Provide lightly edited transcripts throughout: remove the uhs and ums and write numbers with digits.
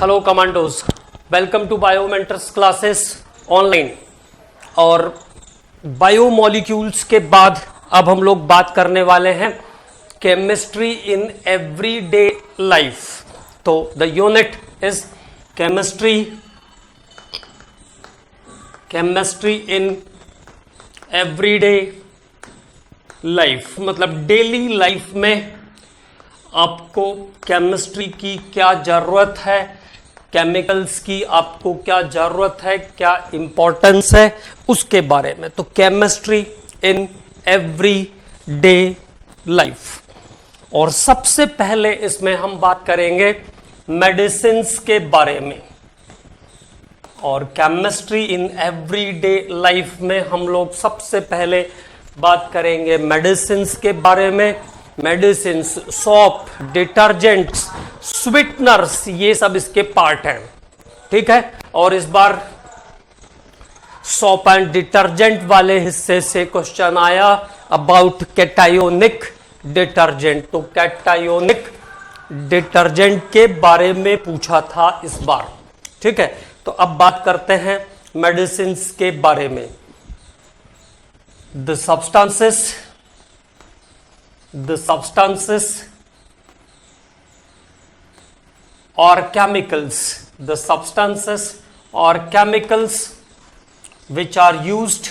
Hello commandos, welcome to biomentors classes online. और biomolecules के बाद अब हम लोग बात करने वाले हैं केमिस्ट्री इन एवरीडे लाइफ। तो the unit is chemistry in everyday life, मतलब डेली लाइफ में आपको केमिस्ट्री की क्या जरूरत है, केमिकल्स की आपको क्या जरूरत है, क्या इंपॉर्टेंस है, उसके बारे में। तो chemistry in every day life. और सबसे पहले इसमें हम बात करेंगे मेडिसिन्स के बारे में। और chemistry in every day life में हम लोग सबसे पहले बात करेंगे मेडिसिन्स के बारे में। मेडिसिन्स, सॉप, डिटर्जेंट्स, स्वीटनर्स, ये सब इसके पार्ट हैं, ठीक है। और इस बार सॉप एंड डिटर्जेंट वाले हिस्से से क्वेश्चन आया अबाउट कैटायोनिक डिटर्जेंट। तो कैटायोनिक डिटर्जेंट के बारे में पूछा था इस बार, ठीक है। तो अब बात करते हैं मेडिसिन्स के बारे में। The substances or chemicals which are used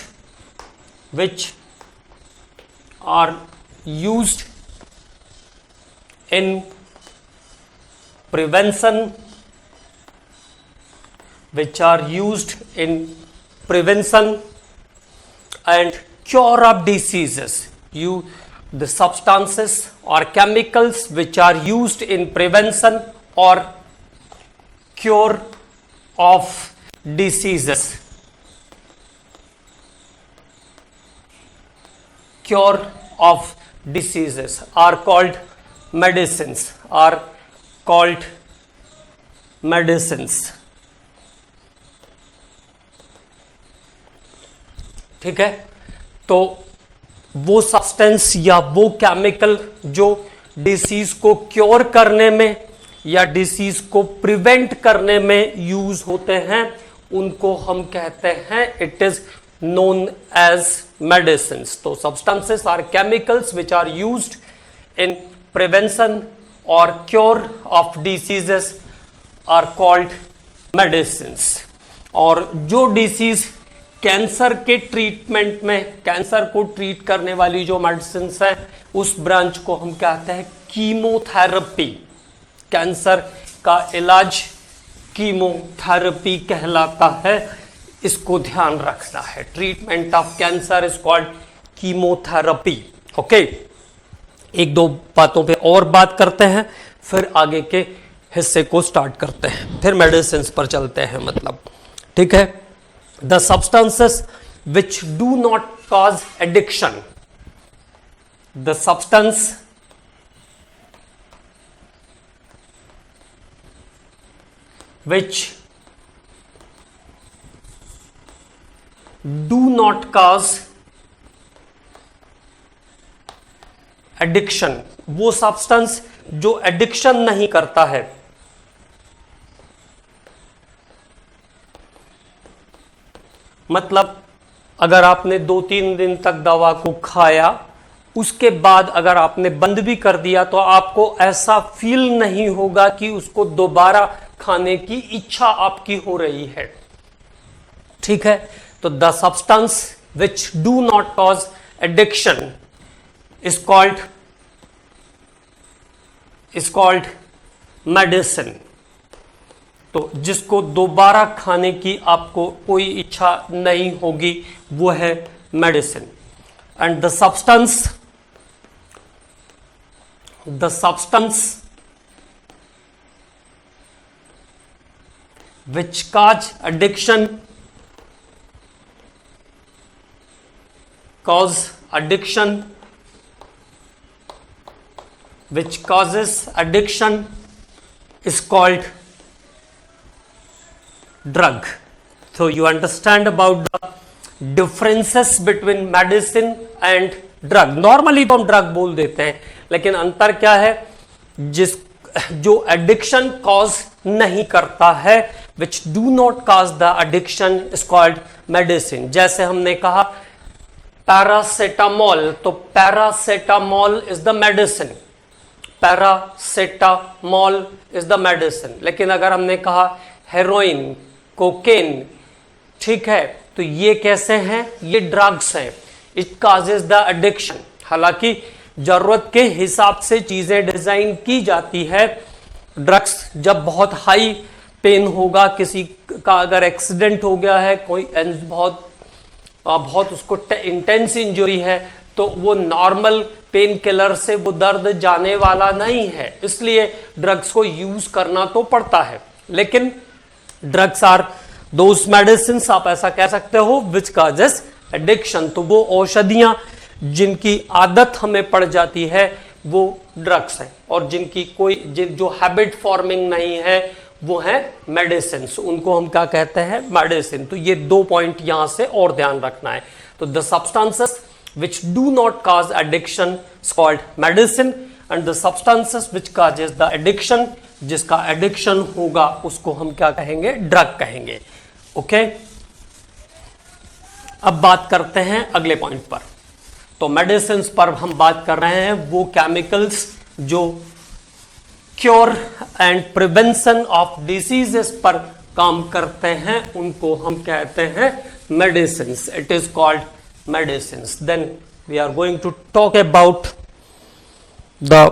in prevention, and cure of diseases. The substances or chemicals which are used in prevention or cure of diseases. Cure of diseases are called medicines. ठीक है। तो वो substance या वो chemical जो disease को cure करने में या डिसीज को प्रिवेंट करने में यूज होते हैं, उनको हम कहते हैं it is known as medicines. तो substances are chemicals which are used in prevention और cure of diseases are called medicines. और जो डिसीज कैंसर के ट्रीटमेंट में, कैंसर को ट्रीट करने वाली जो मेडिसिन है, उस ब्रांच को हम कहते हैं कीमोथेरेपी। कैंसर का इलाज कीमोथेरेपी कहलाता है, इसको ध्यान रखना है। Treatment of cancer is called chemotherapy. Okay, एक दो बातों पे और बात करते हैं, फिर आगे के हिस्से को स्टार्ट करते हैं, फिर मेडिसिन पर चलते हैं, मतलब, ठीक है। The substances which do not cause addiction. The substance which do not cause addiction, वो सब्सटेंस जो एडिक्शन नहीं करता है। मतलब अगर आपने 2-3 दिन तक दवा को खाया, उसके बाद अगर आपने बंद भी कर दिया, तो आपको ऐसा फील नहीं होगा कि उसको दोबारा खाने की इच्छा आपकी हो रही है, ठीक है। तो the substance which do not cause addiction is called medicine. तो जिसको दोबारा खाने की आपको कोई इच्छा नहीं होगी, वो है medicine. And the substance which cause addiction which causes addiction is called drug. So you understand about the differences between medicine and drug. Normally तो हम ड्रग बोल देते हैं, लेकिन अंतर क्या है, जिस जो एडिक्शन कॉज नहीं करता है, which do not cause the addiction is called medicine. जैसे हमने कहा पैरासेटामोल, तो paracetamol is the medicine, paracetamol is the medicine. लेकिन अगर हमने कहा हेरोइन, कोकेन, ठीक है, तो ये कैसे हैं? ये ड्रग्स हैं, इट कॉजेज द एडिक्शन। हालांकि जरूरत के हिसाब से चीजें डिजाइन की जाती है। ड्रग्स जब बहुत हाई पेन होगा, किसी का अगर एक्सीडेंट हो गया है, कोई बहुत उसको इंटेंस इंजरी है, तो वो नॉर्मल पेन किलर से वो दर्द जाने वाला नहीं है, इसलिए ड्रग्स को यूज करना तो पड़ता है। लेकिन ड्रग्स आर दोज मेडिसिन, आप ऐसा कह सकते हो, विच कॉजेस एडिक्शन। तो वो औषधियां जिनकी आदत हमें पड़ जाती है वो ड्रग्स है, और जिनकी कोई जो हैबिट फॉर्मिंग नहीं है वो है मेडिसिन, उनको हम क्या कहते हैं? मेडिसिन। तो ये 2 पॉइंट यहां से और ध्यान रखना है। तो the substances which do not cause addiction is called medicine, and the substances which causes the addiction, जिसका एडिक्शन होगा उसको हम क्या कहेंगे? ड्रग कहेंगे। ओके, अब बात करते हैं अगले पॉइंट पर। तो मेडिसिन पर हम बात कर रहे हैं वो केमिकल्स जो cure and prevention of diseases पर काम करते हैं, उनको हम कहते हैं medicine. It is called medicines. Then we are going to talk about the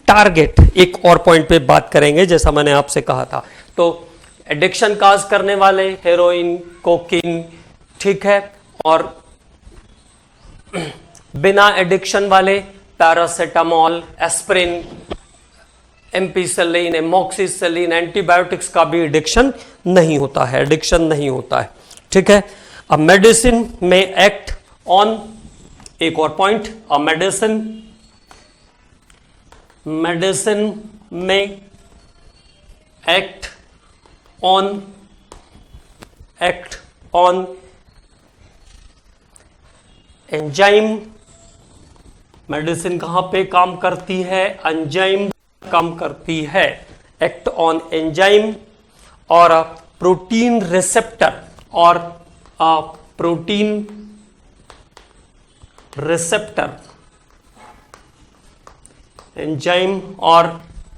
target। एक और पॉइंट पे बात करेंगे, जैसा मैंने आपसे कहा था। तो एडिक्शन काज करने वाले हेरोइन, कोकीन, ठीक है, और बिना एडिक्शन वाले पैरासेटामोल, एस्प्रिन, एम्पिसिलिन, एमोक्सिसिलिन, एंटीबायोटिक्स का भी एडिक्शन नहीं होता है, एडिक्शन नहीं होता है, ठीक है। अब मेडिसिन में एक्ट ऑन, एक और पॉइंट, अ मेडिसिन में एक्ट ऑन एंजाइम। मेडिसिन कहां पे काम करती है? एंजाइम काम करती है, एक्ट ऑन एंजाइम और प्रोटीन रिसेप्टर, और प्रोटीन रिसेप्टर, एंजाइम और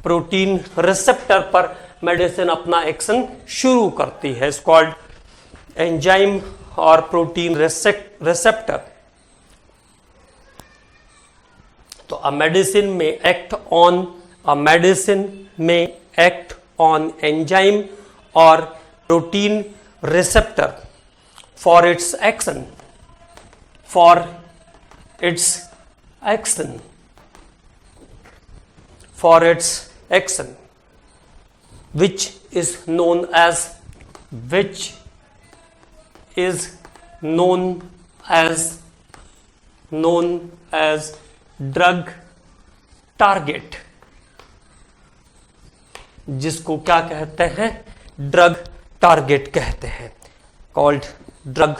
प्रोटीन रिसेप्टर पर मेडिसिन अपना एक्शन शुरू करती है, इट्स कॉल्ड एंजाइम और प्रोटीन रिसेप्टर। तो अ मेडिसिन में एक्ट ऑन एंजाइम और protein receptor for its action which is known as drug target, जिसको क्या कहते हैं? ड्रग टारगेट कहते हैं, कॉल्ड ड्रग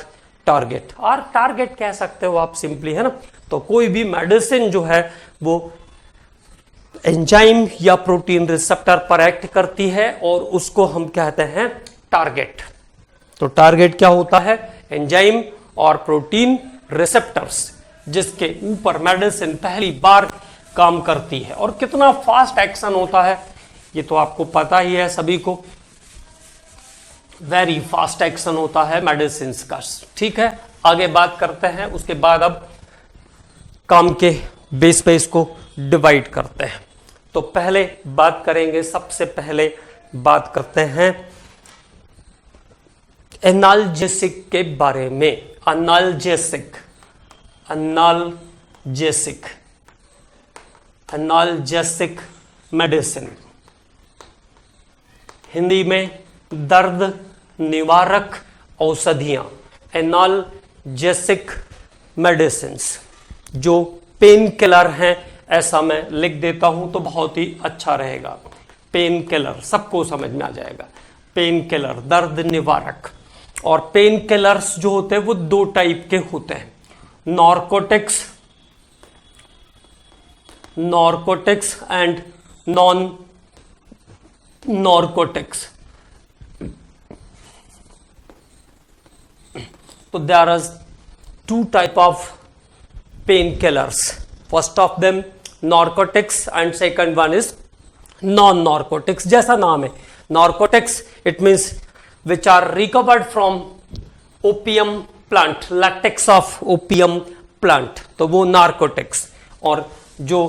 टारगेट, और टारगेट कह सकते हो आप सिंपली, है ना। तो कोई भी मेडिसिन जो है वो एंजाइम या प्रोटीन रिसेप्टर पर एक्ट करती है और उसको हम कहते हैं टारगेट। तो टारगेट क्या होता है? एंजाइम और प्रोटीन रिसेप्टर्स, जिसके ऊपर मेडिसिन पहली बार काम करती है। और कितना फास्ट एक्शन होता है ये तो आपको पता ही है सभी को, वेरी फास्ट एक्शन होता है मेडिसिन का, ठीक है। आगे बात करते हैं, उसके बाद अब काम के बेस पे इसको डिवाइड करते हैं। तो पहले बात करेंगे, सबसे पहले बात करते हैं एनाल्जेसिक के बारे में। एनाल्जेसिक मेडिसिन, हिंदी में दर्द निवारक औषधियां, एनाल्जेसिक मेडिसिन, जो पेन किलर हैं, ऐसा मैं लिख देता हूं तो बहुत ही अच्छा रहेगा। पेन किलर सबको समझ में आ जाएगा, पेन किलर, दर्द निवारक। और पेन किलर्स जो होते हैं वो 2 टाइप के होते हैं, narcotics narcotics and non-narcotics. So there are two type of painkillers. First of them narcotics and second one is non-narcotics. जैसा नाम है narcotics, it means which are recovered from opium plant, latex of opium plant, तो वो narcotics. और जो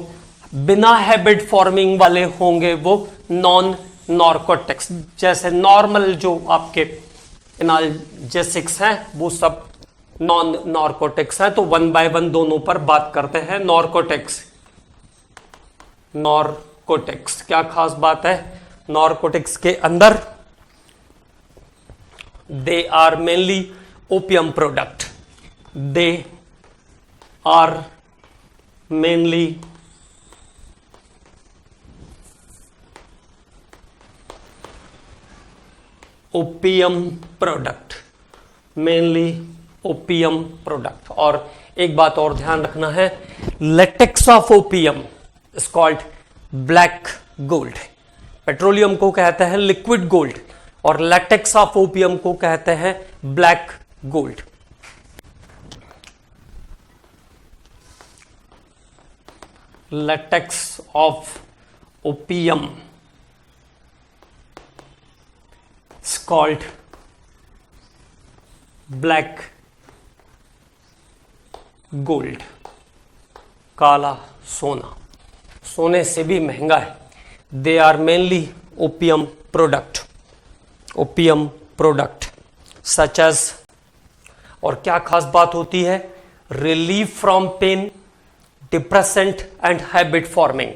बिना habit forming वाले होंगे वो नॉन नार्कोटिक्स. जैसे नॉर्मल जो आपके एनाल्जेसिक्स हैं वो सब नॉन नार्कोटिक्स हैं. तो वन बाय वन दोनों पर बात करते हैं. नार्कोटिक्स, नार्कोटिक्स क्या खास बात है नार्कोटिक्स के अंदर? They are mainly opium product. They are mainly opium product, mainly opium product. और एक बात और ध्यान रखना है, latex of opium is called black gold. Petroleum को कहते हैं लिक्विड गोल्ड और लेटेक्स ऑफ ओपियम को कहते हैं black gold. latex of opium is called black gold. काला सोना, सोने से भी महंगा है. They are mainly opium product, opium product such as. और क्या खास बात होती है? Relief from pain, depressant and habit forming.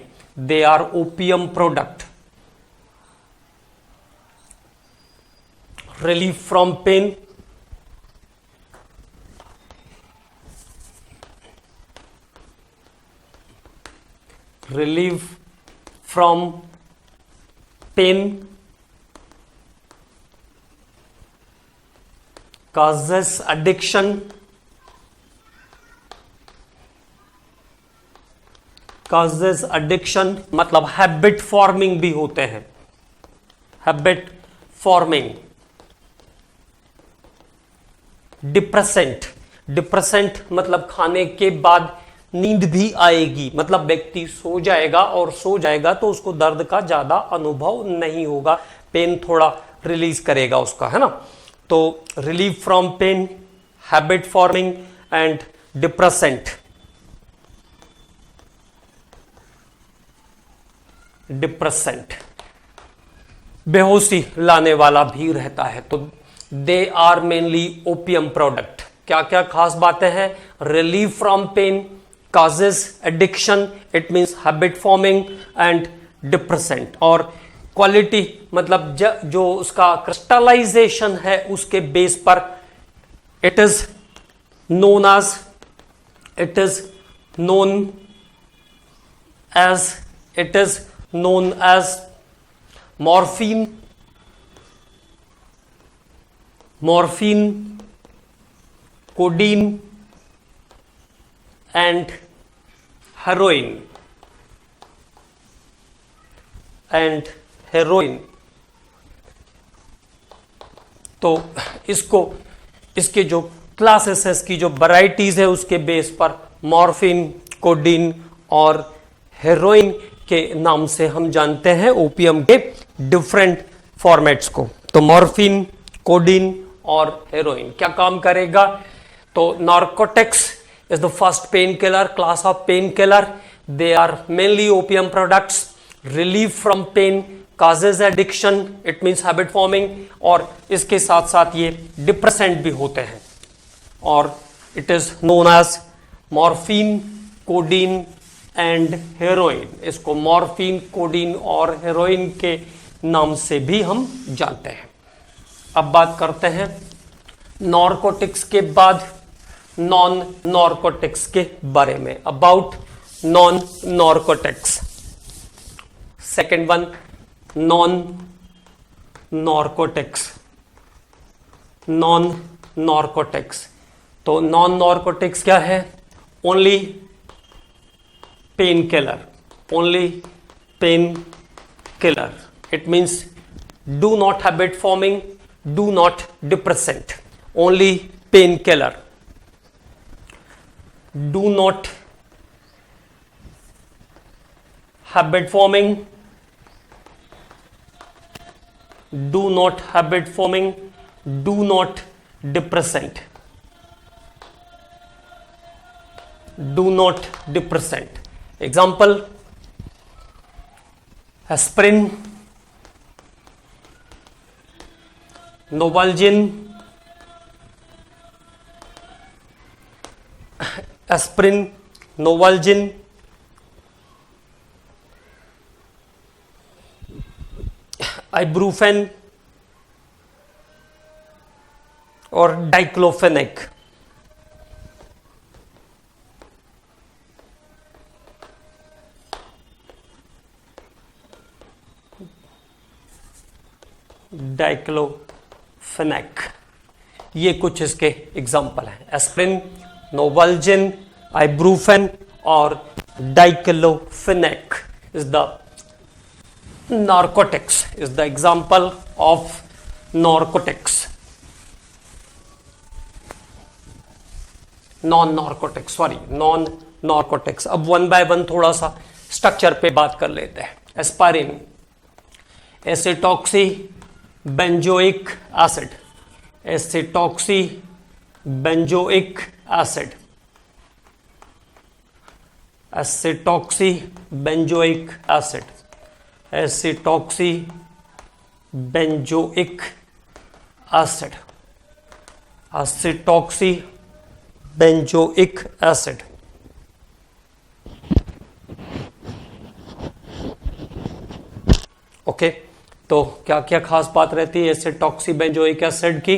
They are opium product. Relief from pain, relief from pain causes addiction, causes addiction मतलब हैबिट फॉर्मिंग भी होते हैं. Habit forming. डिप्रेसेंट, डिप्रेसेंट मतलब खाने के बाद नींद भी आएगी, मतलब व्यक्ति सो जाएगा और सो जाएगा तो उसको दर्द का ज्यादा अनुभव नहीं होगा, पेन थोड़ा रिलीज करेगा उसका, है ना. तो relief from pain, habit forming and depressant. Depressant बेहोशी लाने वाला भी रहता है. तो they are mainly opium product. क्या क्या खास बातें हैं? Relief from pain, causes addiction, it means habit forming and depressant. और क्वालिटी मतलब जो उसका क्रिस्टलाइजेशन है उसके बेस पर it is known as, it is known as, it is known as morphine, morphine, codeine and heroin, and heroin. तो इसको, इसके जो क्लासेस है, इसकी जो वैरायटीज है उसके बेस पर मॉर्फिन, कोडीन और हेरोइन के नाम से हम जानते हैं ओपियम के डिफरेंट फॉर्मेट्स को. तो मॉर्फिन, कोडीन और हेरोइन क्या काम करेगा? तो narcotics is the first pain killer, class of pain killer. They are mainly opium products. Relief from pain, causes addiction, it means habit forming. और इसके साथ साथ ये डिप्रेसेंट भी होते हैं. और it is known as morphine, codeine and heroin. इसको मॉर्फिन, कोडीन और हेरोइन के नाम से भी हम जानते हैं. अब बात करते हैं नार्कोटिक्स के बाद नॉन नार्कोटिक्स के बारे में. About non narcotics. Second one non narcotics. Non narcotics. तो नॉन नार्कोटिक्स क्या है? Only pain killer, only painkiller. It means do not habit forming, do not depressant, only painkiller. Do not habit forming, do not habit forming, do not depressant, do not depressant. Example: aspirin, Novalgin, aspirin, Novalgin, ibuprofen और diclofenac. Diclofenac, ये कुछ इसके example हैं. Aspirin, Novalgin, आइब्रूफेन और diclofenac is the narcotics, is the example of narcotics. Non-narcotics, sorry, non-narcotics. अब one by one थोड़ा सा structure पे बात कर लेते हैं. Aspirin, acetoxy benzoic acid, acetoxy benzoic acid, acetoxy benzoic acid, acetoxy benzoic acid, acetoxy benzoic acid. Okay, तो क्या क्या खास बात रहती है एसिटॉक्सी बेंजोइक एसिड की?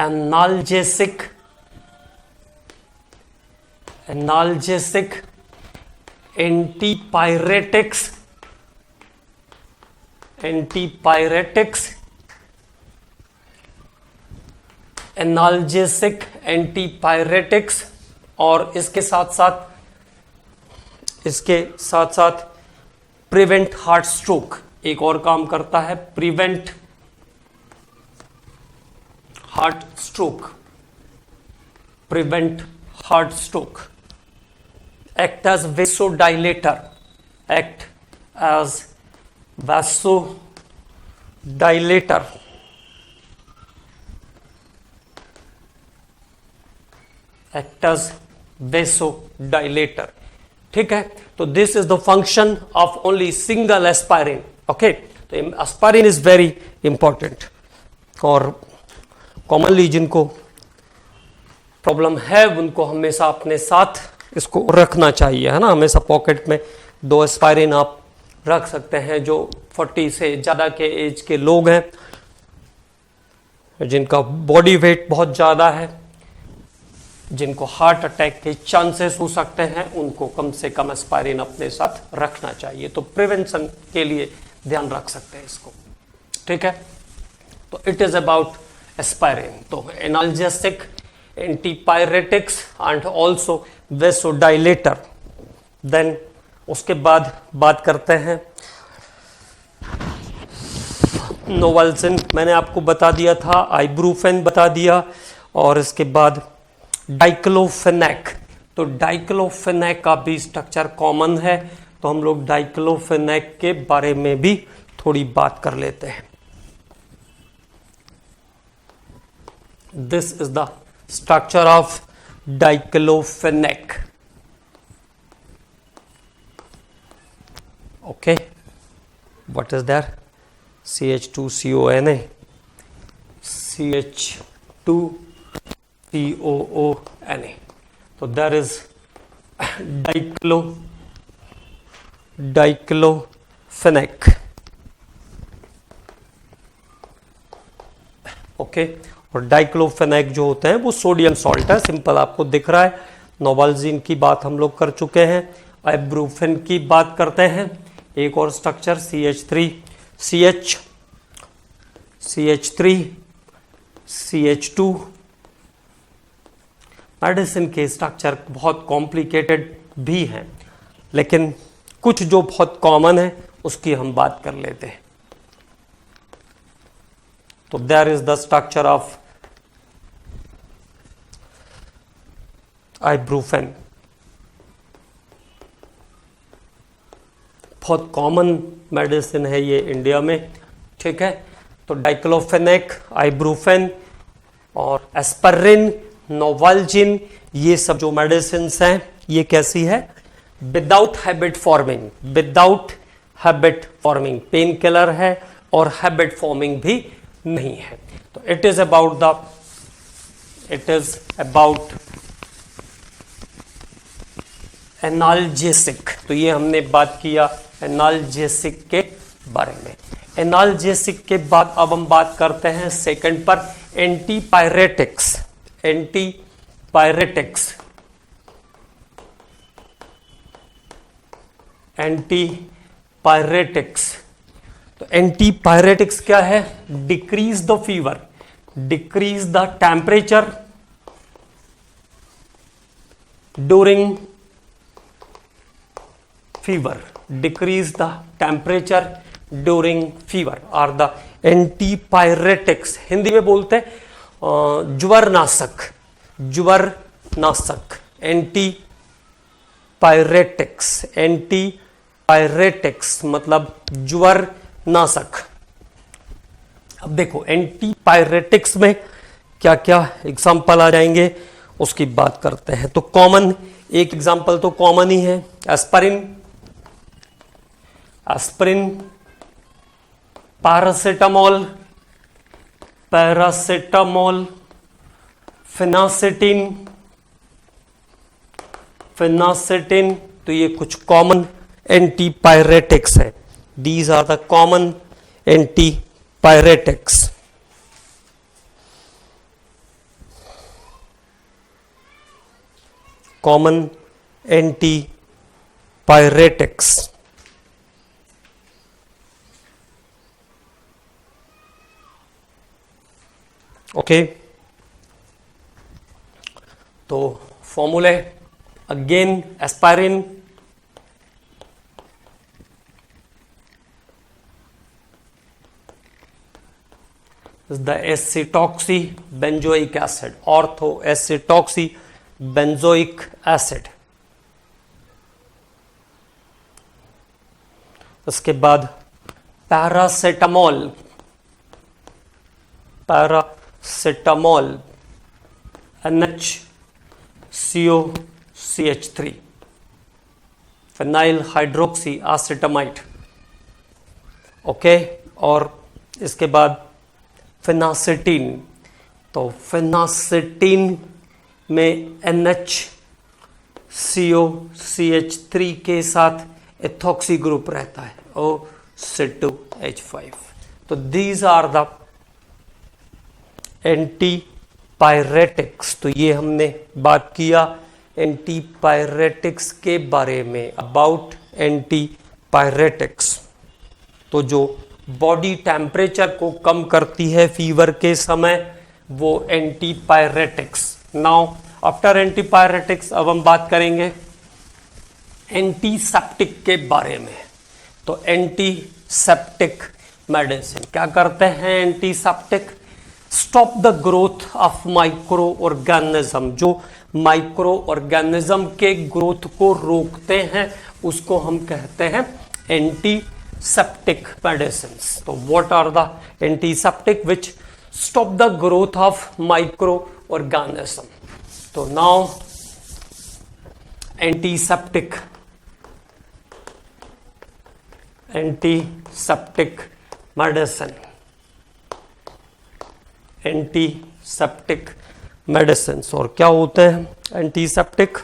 Analgesic, analgesic, antipyretics, antipyretics, analgesic, antipyretics और इसके साथ साथ प्रिवेंट हार्ट स्ट्रोक. एक और काम करता है, prevent heart stroke, prevent heart stroke. Act as vasodilator, act as vasodilator, act as vasodilator. ठीक है, तो this is the function of only single एस्पायरिन. Okay, तो एस्पायरिन इज वेरी इंपॉर्टेंट और कॉमनली जिनको प्रॉब्लम है उनको हमेशा अपने साथ इसको रखना चाहिए, है ना. हमेशा पॉकेट में 2 एस्पायरिन आप रख सकते हैं. जो 40 से ज़्यादा के एज के लोग हैं, जिनका बॉडी वेट बहुत ज़्यादा है, जिनको हार्ट अटैक के चांसेस हो सकते हैं, उनको कम से कम एस्पायरिन अपने साथ रखना चाहिए. तो प्रिवेंशन के लिए ध्यान रख सकते हैं इसको. ठीक है, तो इट इज़ अबाउट एस्पायरिन. तो analgesic, antipyretics and also vasodilator. Then उसके बाद बात करते हैं नोवाल्जिन, मैंने आपको बता दिया था, आइब्रूफेन बता दिया और इसके बाद डाइक्लोफेनेक. तो डाइक्लोफेनेक का भी स्ट्रक्चर कॉमन है, तो हम लोग डाइक्लोफेनेक के बारे में भी थोड़ी बात कर लेते हैं. This is the structure of diclofenac. Okay, what is there? CH2CONA, CH2COONA. तो देयर इज डाइक्लोफेनेक. ओके, और डाइक्लोफेनेक जो होते हैं वो सोडियम सॉल्ट है, सिंपल आपको दिख रहा है. नोवाल्जिन की बात हम लोग कर चुके हैं, आइब्रूफेन की बात करते हैं. एक और स्ट्रक्चर CH3 CH2. मेडिसिन के स्ट्रक्चर बहुत कॉम्प्लिकेटेड भी हैं, लेकिन कुछ जो बहुत कॉमन है उसकी हम बात कर लेते हैं। तो there is the structure of ibuprofen. बहुत कॉमन मेडिसिन है ये इंडिया में, ठीक है। तो डाइक्लोफेनेक, आइब्रूफेन और एस्पिरिन, नोवाल्जिन, ये सब जो मेडिसिन हैं ये कैसी है? Without habit forming, without habit forming pain killer है और हैबिट फॉर्मिंग भी नहीं है। तो इट इज अबाउट एनाल्जेसिक। तो ये हमने बात किया एनाल्जेसिक के बारे में। एनाल्जेसिक के बाद अब हम बात करते हैं सेकंड पर, एंटीपायरेटिक्स। Antipyretics, antipyretics. तो एंटीपायरेटिक्स क्या है? Decrease the fever, decrease the temperature during fever, decrease the temperature during fever are the antipyretics। Hindi में बोलते हैं ज्वरनाशक, ज्वरनाशक, एंटीपायरेटिक्स। एंटीपायरेटिक्स मतलब ज्वरनाशक। अब देखो एंटीपायरेटिक्स में क्या क्या एग्जाम्पल आ जाएंगे उसकी बात करते हैं। तो कॉमन, एक एग्जाम्पल तो कॉमन ही है, aspirin, aspirin, paracetamol, paracetamol, phenacetin, phenacetin. तो ये कुछ कॉमन एंटीपायरेटिक्स है। These are the common antipyretics. Common antipyretics. Okay, तो फॉर्मूले again, aspirin is the acetoxy benzoic acid, ortho acetoxy benzoic acid। उसके बाद paracetamol, paracetamol NHCOCH3, phenyl hydroxy acetamide. Okay, और इसके बाद फिनासिटीन। तो फिनासिटीन में NHCOCH3 के साथ एथॉक्सी ग्रुप रहता है, O2H5। तो दीज आर द एंटीपायरेटिक्स। तो ये हमने बात किया एंटीपायरेटिक्स के बारे में, अबाउट एंटीपायरेटिक्स। तो जो बॉडी टेम्परेचर को कम करती है फीवर के समय, वो एंटीपायरेटिक्स। नाउ आफ्टर एंटीपायरेटिक्स अब हम बात करेंगे एंटीसेप्टिक के बारे में। तो एंटीसेप्टिक मेडिसिन क्या करते हैं? Antiseptic stop the growth of micro organism. जो माइक्रो ऑर्गेनिज्म के ग्रोथ को रोकते हैं उसको हम कहते हैं एंटीसेप्टिक मेडिसिन्स। तो what are the antiseptic which stop the growth of micro organism? तो now antiseptic, antiseptic medicine, antiseptic medicine. और क्या होते हैं antiseptic?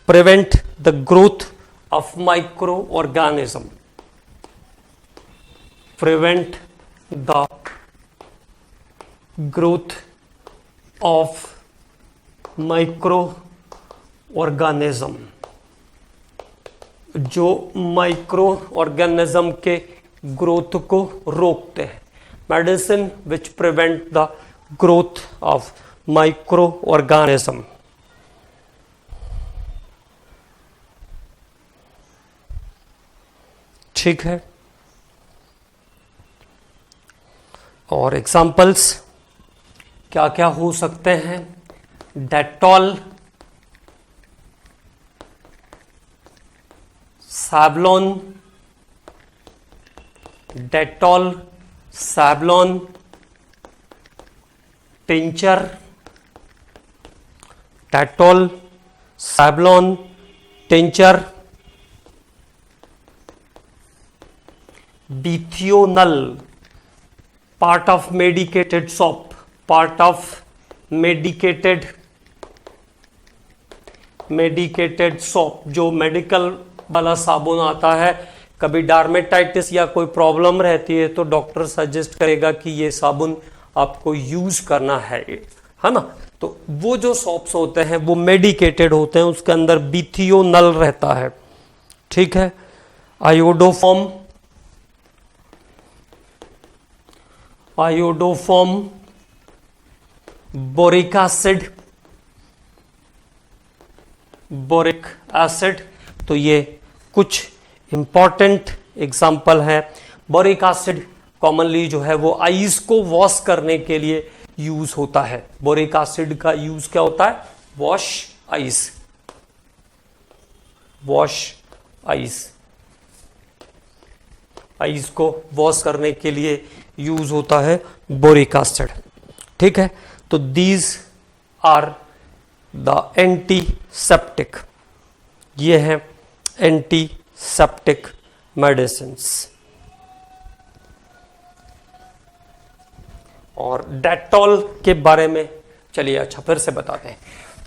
Prevent the growth of micro organism, prevent the growth of micro organism. जो micro organism के growth को रोकते हैं, medicine which prevent the growth of micro organism. ठीक है। और एग्जाम्पल्स क्या क्या हो सकते हैं? Dettol, Savlon, Dettol, Savlon, tincture, Dettol, Savlon, tincture, bithionol, part of medicated soap, part of medicated soap, जो मेडिकल वाला साबुन आता है। कभी डार्मेटाइटिस या कोई प्रॉब्लम रहती है तो डॉक्टर सजेस्ट करेगा कि ये साबुन आपको यूज करना है ना। तो वो जो सोप्स होते हैं वो मेडिकेटेड होते हैं, उसके अंदर बिथियोनल रहता है, ठीक है। Iodoform, boric acid, boric acid. तो ये कुछ इंपॉर्टेंट एग्जाम्पल है। बोरिक एसिड कॉमनली जो है वो आइस को वॉश करने के लिए यूज होता है। बोरिक एसिड का यूज क्या होता है? वॉश आइस, आइस को वॉश करने के लिए यूज होता है बोरिक एसिड, ठीक है। तो दीज आर द एंटीसेप्टिक, ये है एंटीसेप्टिक मेडिसिन्स। और डेटॉल के बारे में चलिए अच्छा फिर से बताते हैं।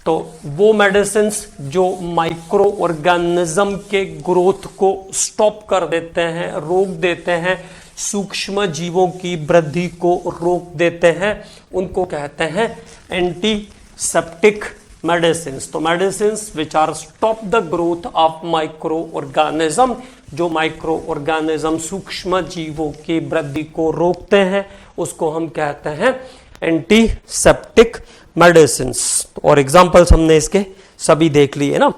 तो वो मेडिसिन्स जो माइक्रो ऑर्गेनिज्म के ग्रोथ को स्टॉप कर देते हैं, रोक देते हैं, सूक्ष्म जीवों की वृद्धि को रोक देते हैं, उनको कहते हैं एंटीसेप्टिक मेडिसिन्स। तो medicines which are stop the growth of micro organism, जो माइक्रो ऑर्गेनिज्म सूक्ष्म जीवों की वृद्धि को रोकते हैं, उसको हम कहते हैं एंटीसेप्टिक मेडिसिन्स। और एग्जांपल्स हमने इसके सभी देख लिए ना।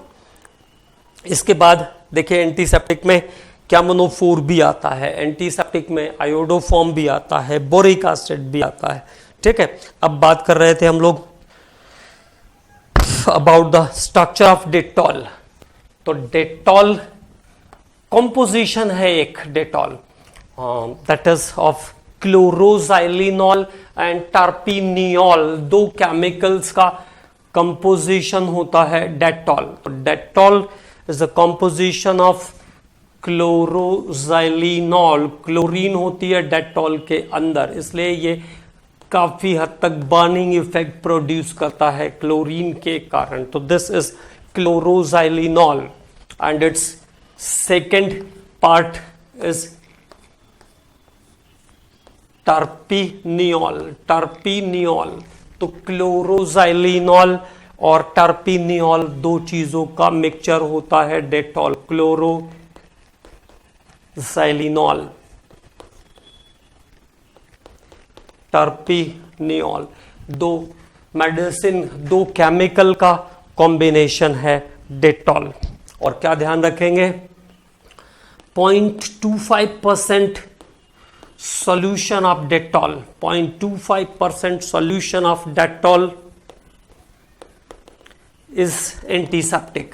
इसके बाद देखिए एंटीसेप्टिक में कैमोनोफोर भी आता है, एंटीसेप्टिक में आयोडोफॉर्म भी आता है, बोरिक एसिड भी आता है, ठीक है। अब बात कर रहे थे हम लोग about the structure of Dettol. तो डेटॉल कंपोजिशन है एक Dettol, that is of chloroxylenol and terpineol, दो केमिकल्स का कंपोजिशन होता है Dettol. Dettol is a composition of chloroxylenol, chlorine होती है डेटॉल के अंदर, इसलिए ये काफी हद तक बर्निंग इफेक्ट प्रोड्यूस करता है क्लोरीन के कारण। तो this is chloroxylenol and it's second part is terpineol. तो क्लोरोजाइलिनॉल और टर्पिनियोल दो चीजों का मिक्सचर होता है डेटॉल, क्लोरोजाइलिनॉल, टर्पिनियोल, दो मेडिसिन, दो केमिकल का कॉम्बिनेशन है डेटॉल। और क्या ध्यान रखेंगे? 0.25% solution of Dettol, 0.25% solution of Dettol is antiseptic,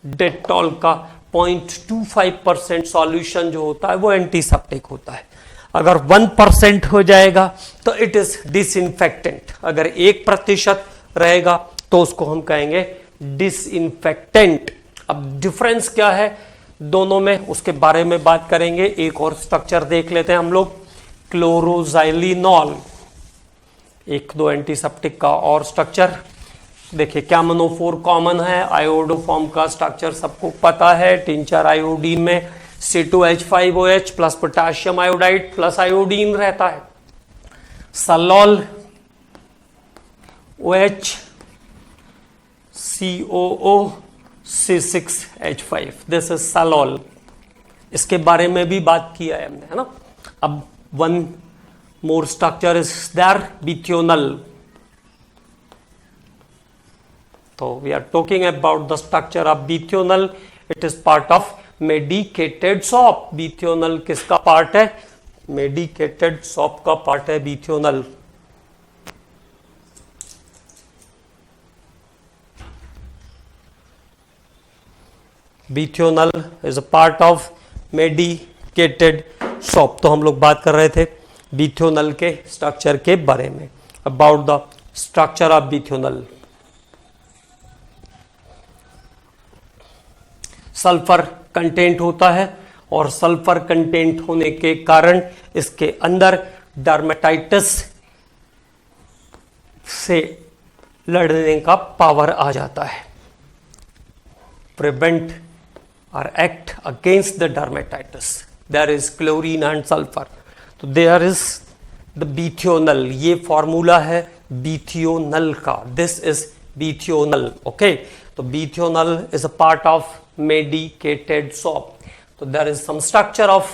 Dettol का 0.25% सॉल्यूशन जो होता है वो एंटीसेप्टिक होता है। अगर 1% हो जाएगा तो इट इज डिसइंफेक्टेंट, अगर 1% रहेगा तो उसको हम कहेंगे डिसइंफेक्टेंट। अब डिफरेंस क्या है दोनों में, उसके बारे में बात करेंगे। एक और स्ट्रक्चर देख लेते हैं हम लोग, क्लोरोजाइलिनॉल, एक दो एंटीसेप्टिक का और स्ट्रक्चर देखिए। कैमोनोफोर कॉमन है, आयोडोफॉर्म का स्ट्रक्चर सबको पता है। टिंचर आयोडीन में C2H5OH plus potassium iodide plus iodine रहता है। Salol OH COO C6H5, this is salol. इसके बारे में भी बात किया है हमने, है ना। अब one more structure is there, bithionol. तो we are talking about the structure of bithionol. It is part of medicated soap. Bithionol किसका पार्ट है? मेडिकेटेड सॉप का पार्ट है bithionol. Bithionol is a part of medicated soap. तो हम लोग बात कर रहे थे बीथियोनल के स्ट्रक्चर के बारे में. About the structure of bithionol. Sulphur content होता है और सल्फर कंटेंट होने के कारण इसके अंदर डर्मेटाइटिस से लड़ने का पावर आ जाता है. Prevent or act against the dermatitis. There is chlorine and sulfur. तो there is the बीथियोनल. ये फॉर्मूला है बीथियोनल का. This is बीथियोनल. Okay. तो बीथियोनल is a part of medicated soap. तो there is some structure of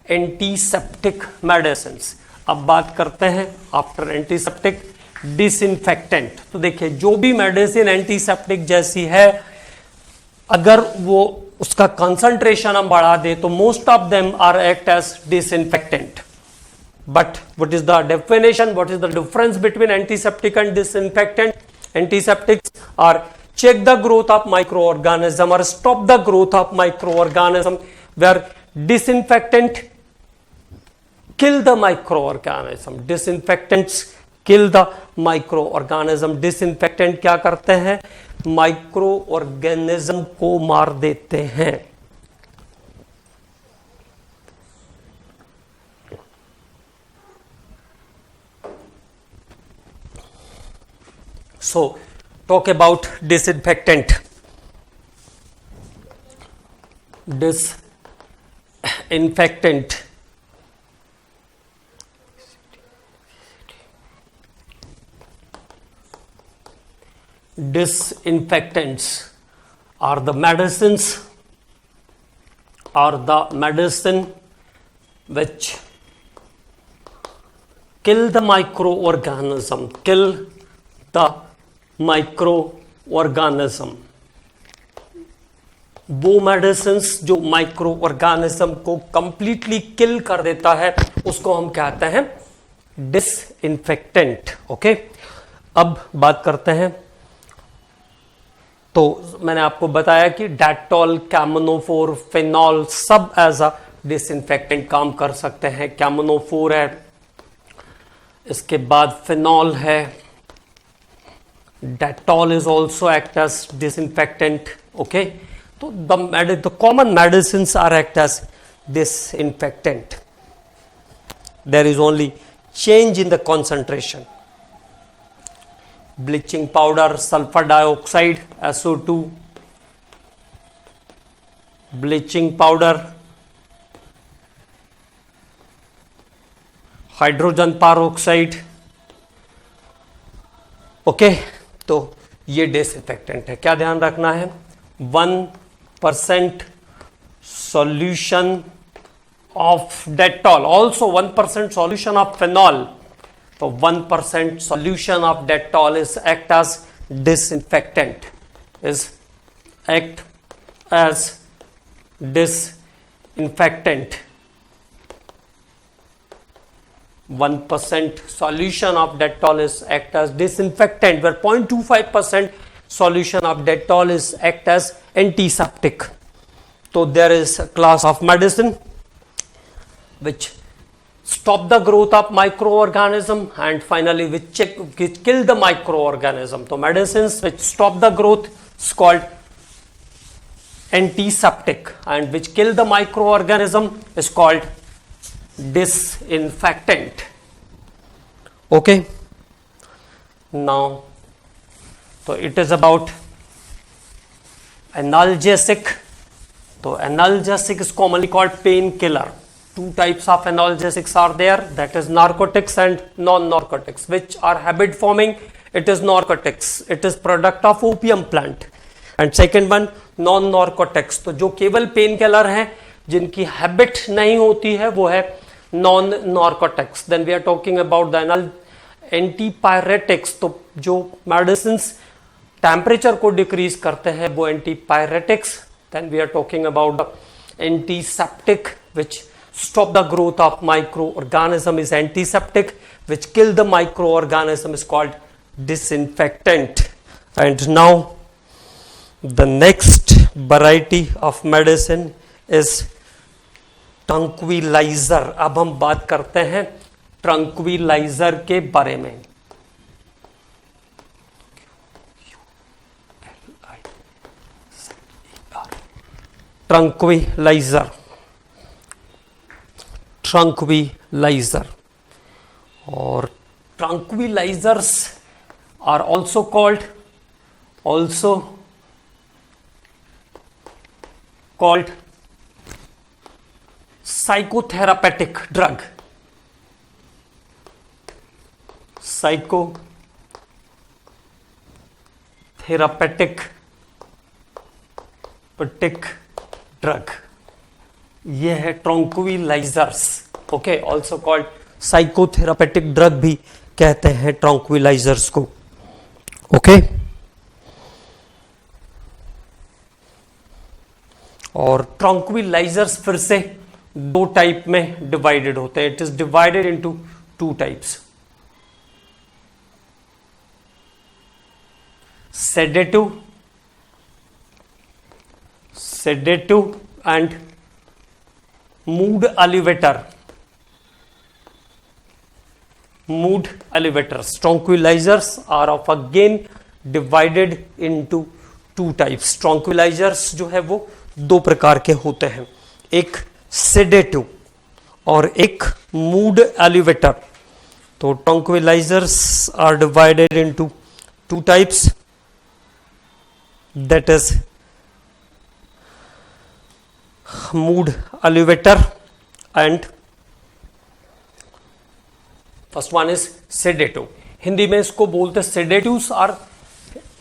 antiseptic medicines. अब बात करते हैं आफ्टर एंटीसेप्टिक डिसइंफेक्टेंट. तो देखिए जो भी मेडिसिन एंटीसेप्टिक जैसी है, अगर वो उसका कंसंट्रेशन हम बढ़ा दे तो most of them are act as disinfectant. But what is the definition, what is the difference between antiseptic and disinfectant? Antiseptics are check the growth of microorganism or stop the growth of microorganism, where disinfectant kill the microorganism. Disinfectants kill the microorganism. disinfectant क्या करते हैं? Microorganism को मार देते हैं. So talk about disinfectant. Disinfectant. Disinfectants are the medicine which kill the microorganism. Kill the microorganism. वो medicine जो micro organism को कंप्लीटली किल कर देता है उसको हम कहते हैं डिसइंफेक्टेंट. ओके, अब बात करते हैं. तो मैंने आपको बताया कि डेटॉल, कैमोनोफोर, फिनॉल सब एज अ डिसइंफेक्टेंट काम कर सकते हैं. कैमोनोफोर है, इसके बाद फिनॉल है. Dettol is also act as disinfectant. Okay, so the common medicines are act as disinfectant. There is only change in the concentration. Bleaching powder, sulfur dioxide, SO2. Bleaching powder, hydrogen peroxide. Okay, तो ये disinfectant है. क्या ध्यान रखना है? 1% solution of Dettol, also 1% solution of phenol. तो 1% solution of Dettol is act as disinfectant. Is act as disinfectant. 1% solution of Dettol is act as disinfectant, where 0.25% solution of Dettol is act as antiseptic. So there is a class of medicine which stop the growth of microorganism and finally which kill the microorganism. So medicines which stop the growth is called antiseptic, and which kill the microorganism is called disinfectant. Okay, now so it is about analgesic. So analgesic is commonly called painkiller. Two types of analgesics are there, that is narcotics and non-narcotics. Which are habit forming? It is narcotics. It is product of opium plant. And second one non-narcotics. तो जो केवल pain killer है, जिनकी habit नहीं होती है, वो है non narcotics. Then we are talking about the antipyretics. तो जो मेडिसिन टेम्परेचर को डिक्रीज करते हैं वो antipyretics. Then we are talking about the antiseptic which stop the growth of microorganism is antiseptic, which kill the microorganism is called disinfectant. And now the next variety of medicine is tranquilizer. अब हम बात करते हैं tranquilizer के बारे में. Tranquilizer. Tranquilizer or tranquilizers are also called psychotherapeutic drug. Psychotherapeutic drug. ये है ट्रंक्विलाइजर्स. ओके, ऑल्सो कॉल्ड साइकोथेरापेटिक ड्रग भी कहते हैं ट्रंक्विलाइजर्स को. ओके, और ट्रंक्विलाइजर्स फिर से दो टाइप में डिवाइडेड होते हैं. It is divided into two types. Sedative and mood elevators. Tranquilizers are of again divided into two types. Tranquilizers जो है वो दो प्रकार के होते हैं, एक sedative और एक mood elevator. तो tranquilizers are divided into two types, that is mood elevator and first one is sedative. Hindi में इसको बोलते हैं sedatives are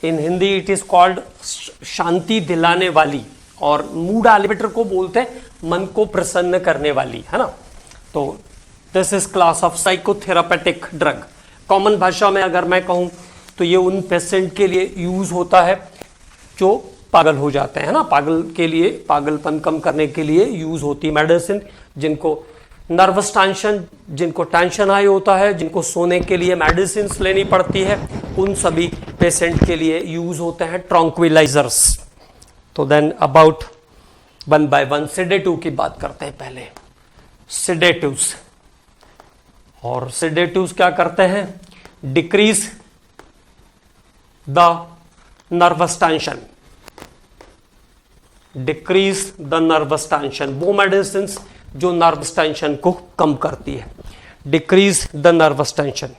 in Hindi it is called शांति दिलाने वाली, और मूड एलिवेटर को बोलते हैं मन को प्रसन्न करने वाली, है ना. तो this is class of psychotherapeutic drug. Common भाषा में अगर मैं कहूं तो ये उन पेशेंट के लिए यूज होता है जो पागल हो जाते हैं ना, पागल के लिए, पागलपन कम करने के लिए यूज होती मेडिसिन. जिनको नर्वस टेंशन, जिनको टेंशन हाई होता है, जिनको सोने के लिए मेडिसिन लेनी पड़ती है, उन सभी पेशेंट के लिए यूज होते हैं ट्रंक्विलाइजर्स. तो then about one by one sedative की बात करते हैं. पहले सेडेटिव्स. और सेडेटिव्स क्या करते हैं? Decrease the nervous tension. Decrease the nervous tension, वो मेडिसिन जो नर्वस टेंशन को कम करती है. Decrease the nervous tension.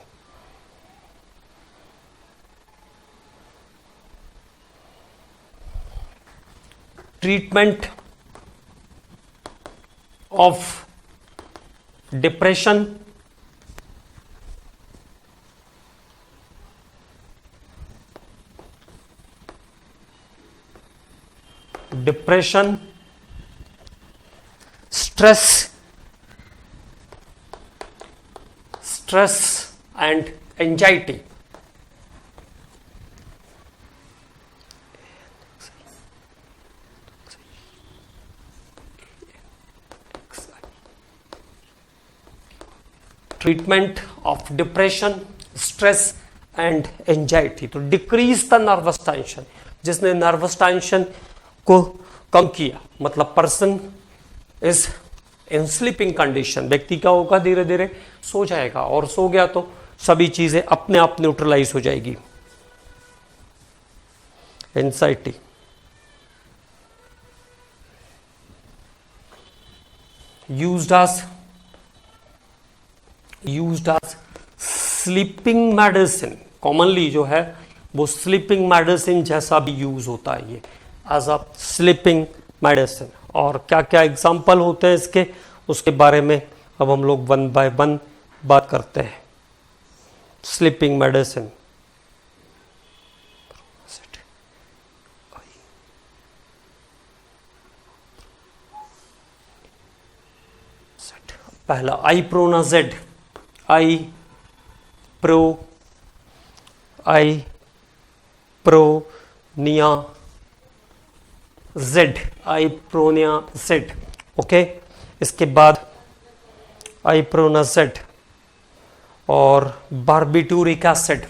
Treatment of depression, depression, stress and anxiety. Treatment of depression, stress and anxiety. तो डिक्रीज द नर्वस टेंशन. जिसने nervous tension को कम किया, मतलब person is in sleeping condition, व्यक्ति क्या होगा, धीरे धीरे सो जाएगा, और सो गया तो सभी चीजें अपने आप न्यूट्रलाइज हो जाएगी. Anxiety, used as sleeping medicine. Commonly जो है वो स्लीपिंग मेडिसिन जैसा भी यूज होता है ये, एज अ स्लीपिंग मेडिसिन. और क्या क्या एग्जाम्पल होते हैं इसके, उसके बारे में अब हम लोग वन बाय वन बात करते हैं. Sleeping medicine. पहला आइप्रोनाजेड. आइप्रोनियाजेड, ओके। इसके बाद आइप्रोनाजेड और बारबिटूरिक एसिड।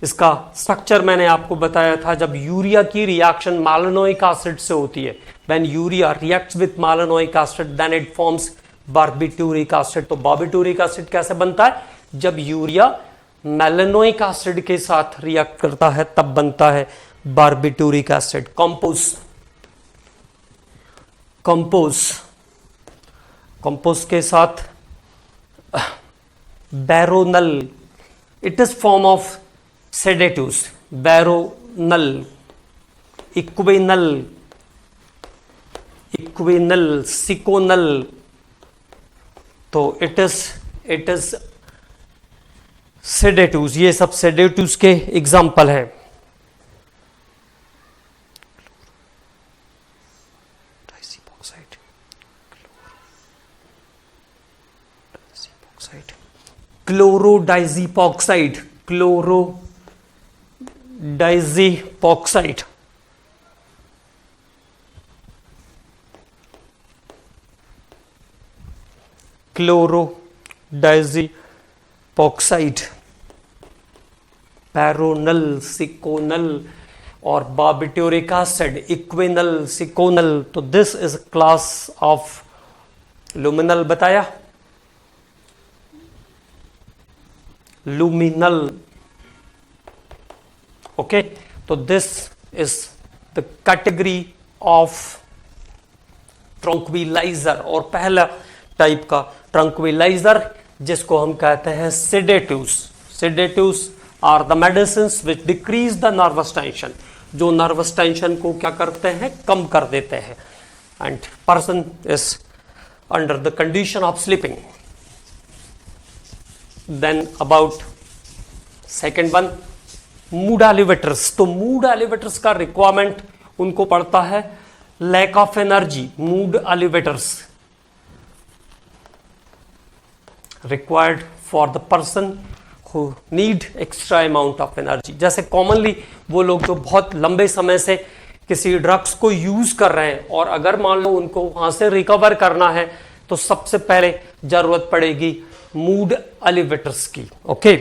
इसका स्ट्रक्चर मैंने आपको बताया था, जब यूरिया की रिएक्शन मालेनोइक एसिड से होती है, when urea reacts with malonic acid then it forms barbituric acid. तो बारबिटूरिक एसिड कैसे बनता है? जब यूरिया मैलेनोइक एसिड के साथ रिएक्ट करता है तब बनता है बारबिटूरिक एसिड। कंपोज के साथ veronal, it is form of sedatives, veronal, equanil, seconal. तो इट इज सेडेटिव्स, ये सब सेडेटिव्स के एग्जाम्पल है। क्लोरोडाइजीपॉक्साइड, क्लोरोडाइजीपॉक्साइड, पैरोनल, सिकोनल और बारबिटूरिक एसिड, इक्विनल, सिकोनल। तो this is class of luminal बताया, लुमिनल, ओके। तो this is the category of tranquilizer, और पहला टाइप का ट्रंक्विलाइजर जिसको हम कहते हैं sedatives are the medicines which decrease the nervous tension, जो नर्वस टेंशन को क्या करते हैं? कम कर देते हैं। And person is under the condition of sleeping. Then about second one, mood elevators. तो मूड एलिवेटर्स का रिक्वायरमेंट उनको पड़ता है lack of energy. Mood elevators required for the person who need extra amount of energy. जैसे commonly वो लोग जो बहुत लंबे समय से किसी ड्रग्स को यूज कर रहे हैं और अगर मान लो उनको वहां से रिकवर करना है तो सबसे पहले जरूरत पड़ेगी मूड एलिवेटर्स की, ओके।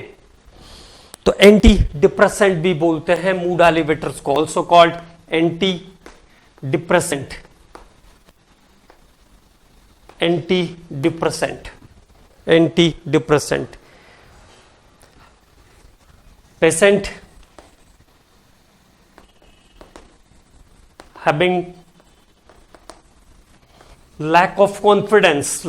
तो एंटी डिप्रेसेंट भी बोलते हैं मूड एलिवेटर्स को, also called anti depressant, patient having lack of confidence,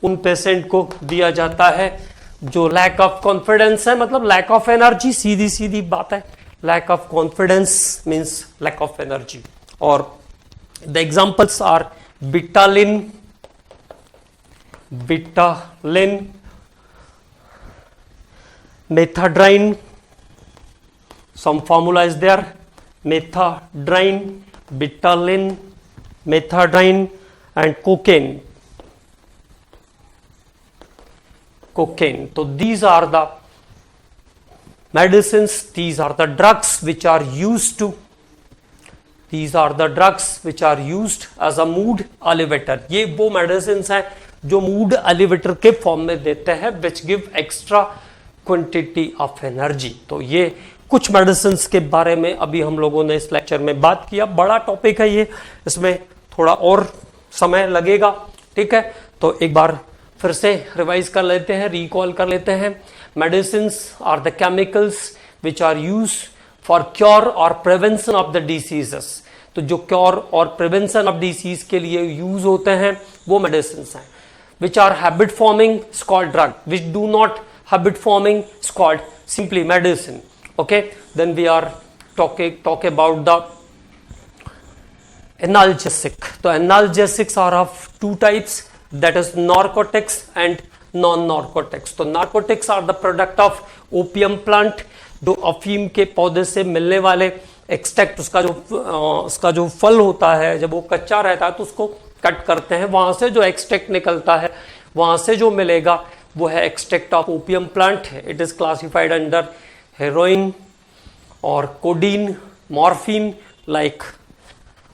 उन पेशेंट को दिया जाता है जो लैक ऑफ कॉन्फिडेंस है, मतलब लैक ऑफ एनर्जी, सीधी सीधी बात है। Lack of confidence means lack of energy. और the examples are Ritalin, methedrine, some formula is there, methadone, bitalin, methadone and cocaine. So these are the medicines, these are the drugs which are used as a mood elevator. ये वो medicines हैं जो mood elevator के form में देते हैं, which give extra quantity of energy. तो ये कुछ मेडिसिन के बारे में अभी हम लोगों ने इस लेक्चर में बात किया। बड़ा टॉपिक है ये, इसमें थोड़ा और समय लगेगा, ठीक है। तो एक बार फिर से रिवाइज कर लेते हैं, रिकॉल कर लेते हैं। Medicines are the chemicals which are use for cure और प्रिवेंशन ऑफ द डिसीजेस। तो जो क्योर और प्रिवेंशन ऑफ डिसीज के लिए यूज होते हैं वो मेडिसिन्स हैं। Which are habit forming is called drug, which do not habit forming is called simply medicine, okay. Then we are talk about the analgesic. So analgesics are of two types, that is narcotics and non-narcotics. तो narcotics are the product of opium plant, जो अफीम के पौधे से मिलने वाले extract, उसका जो फल होता है जब वो कच्चा रहता है तो उसको कट करते हैं, वहां से जो एक्सट्रैक्ट निकलता है, वहां से जो मिलेगा वो है extract of opium plant. It is classified under heroin और कोडीन, मॉर्फिन लाइक.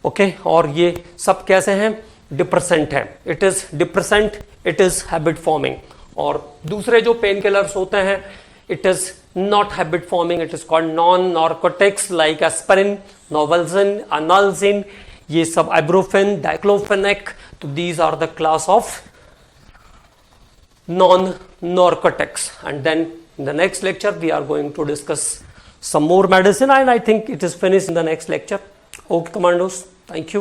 ओके, और ये सब कैसे हैं? डिप्रेसेंट है. It is depressant, it is habit forming. और दूसरे जो पेन किलर्स होते हैं, it is not habit forming, it is called non narcotics like aspirin, novalgin, analgin, ये सब, आइब्रोफेन, डाइक्लोफेनेक. तो these are the class of non-narcotics. And then in the next lecture we are going to discuss some more medicine, and I think it is finished in the next lecture. Okay commandos, thank you.